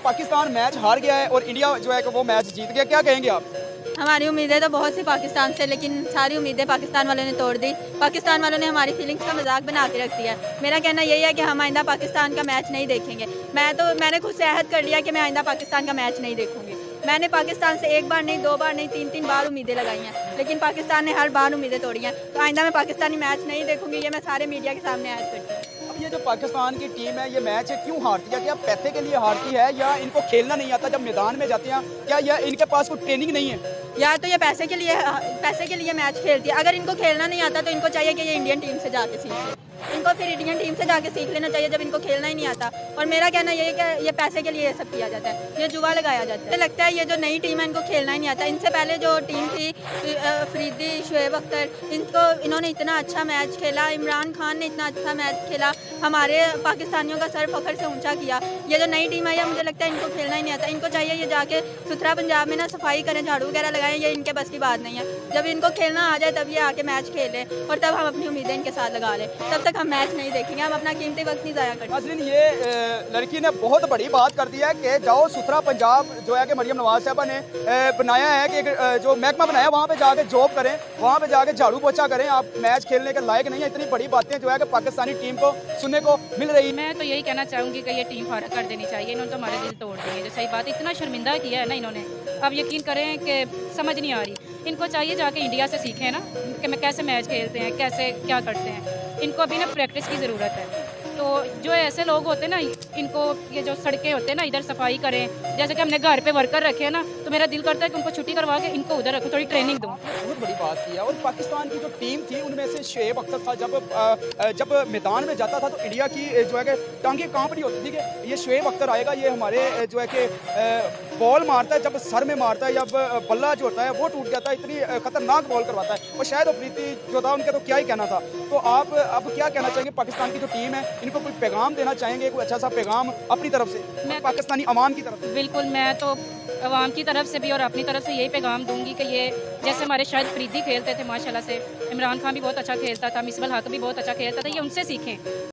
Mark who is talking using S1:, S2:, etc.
S1: Pakistan match हार गया है और इंडिया जो है कि वो मैच जीत गया, क्या कहेंगे आप?
S2: हमारी उम्मीदें तो बहुत सी पाकिस्तान से, लेकिन सारी उम्मीदें पाकिस्तान वालों ने तोड़ दी। पाकिस्तान वालों ने हमारी फीलिंग्स का मजाक बना के रख दिया। मेरा कहना यही है कि हम आइंदा पाकिस्तान का मैच नहीं देखेंगे। मैंने खुद से अहद कर लिया कि मैं आइंदा पाकिस्तान का मैच नहीं देखूंगी। मैंने पाकिस्तान से एक बार नहीं, दो बार नहीं, तीन बार उम्मीदें लगाई हैं, लेकिन पाकिस्तान ने हर बार उम्मीदें तोड़ी हैं। तो आइंदा मैं पाकिस्तानी मैच नहीं देखूंगी, ये मैं सारे मीडिया के सामने अहद करती हूँ।
S1: अब ये जो पाकिस्तान की टीम है, ये मैच क्यों हारती है? क्या पैसे के लिए हारती है या इनको खेलना नहीं आता? जब मैदान में जाते हैं, क्या यह इनके पास कोई ट्रेनिंग नहीं है?
S2: या तो ये पैसे के लिए मैच खेलती है। अगर इनको खेलना नहीं आता तो इनको चाहिए कि ये इंडियन टीम से जाके सीखे। इनको फिर इंडियन टीम से जाके सीख लेना चाहिए जब इनको खेलना ही नहीं आता। और मेरा कहना ये है कि ये पैसे के लिए ये सब किया जाता है, ये जुआ लगाया जाता है। मुझे लगता है ये जो नई टीम है इनको खेलना ही नहीं आता। इनसे पहले जो टीम थी, फरीदी, शुएब अख्तर, इन्होंने इतना अच्छा मैच खेला। इमरान खान ने इतना अच्छा मैच खेला, हमारे पाकिस्तानियों का सर फखर से ऊंचा किया। ये जो नई टीम आई है, मुझे लगता है इनको खेलना ही नहीं आता। इनको चाहिए ये जाके सुथरा पंजाब में ना सफाई करें, झाड़ू वगैरह लगाएं। ये इनके बस की बात नहीं है। जब इनको खेलना आ जाए तब ये आके मैच खेलें और तब हम अपनी उम्मीदें इनके साथ लगा लें। तब तक हम मैच नहीं देखेंगे, हम अपना कीमती वक्त नहीं ज़ाया करेंगे।
S1: नाज़रीन, ये लड़की ने बहुत बड़ी बात कर दी है कि जाओ सुथरा पंजाब जो है कि मरियम नवाज साहबा ने बनाया है कि जो महकमा बनाया वहाँ पे जाके जॉब करें, वहाँ पे जाके झाड़ू पोछा करें, आप मैच खेलने के लायक नहीं है। इतनी बड़ी बातें जो है कि पाकिस्तानी टीम को सुनने को मिल रही है।
S3: मैं तो यही कहना चाहूँगी कि ये टीम फारग कर देनी चाहिए। इन्होंने तो हमारे दिल तोड़ दिए। जो सही बात, इतना शर्मिंदा किया है ना इन्होंने, अब यकीन करें कि समझ नहीं आ रही। इनको चाहिए जाके इंडिया से सीखें ना कि मैं कैसे मैच खेलते हैं, कैसे क्या करते हैं। इनको अभी ना प्रैक्टिस की ज़रूरत है। तो जो ऐसे लोग होते हैं ना, इनको ये जो सड़कें होते हैं ना, इधर सफाई करें। जैसे कि हमने घर पे वर्कर रखे हैं ना, तो मेरा दिल करता है कि उनको छुट्टी करवा के इनको उधर रखूँ, थोड़ी ट्रेनिंग दूँ।
S1: बहुत बड़ी बात की है। और पाकिस्तान की जो टीम थी उनमें से शुएब अख्तर था, जब मैदान में जाता था तो इंडिया की जो है कि टांगें कांप रही होती थी कि ये शुएब अख्तर आएगा, ये हमारे जो है कि बॉल मारता है, जब सर में मारता है, जब बल्ला जो होता है वो टूट जाता है, इतनी खतरनाक बॉल करवाता है। और शायद अफरीदी जो था उनका तो क्या ही कहना था। तो आप अब क्या कहना चाहेंगे पाकिस्तान की जो टीम है, इनको कोई पैगाम देना चाहेंगे, कोई अच्छा सा पैगाम अपनी तरफ से,
S3: मैं
S1: पाकिस्तानी अवाम की तरफ से?
S3: बिल्कुल, मैं तो अवाम की तरफ से भी और अपनी तरफ से यही पैगाम दूंगी कि ये जैसे हमारे शायद फरीदी खेलते थे माशाल्लाह से, इमरान खान भी बहुत अच्छा खेलता था, मिसबाह हक भी बहुत अच्छा खेलता था, ये उनसे सीखें।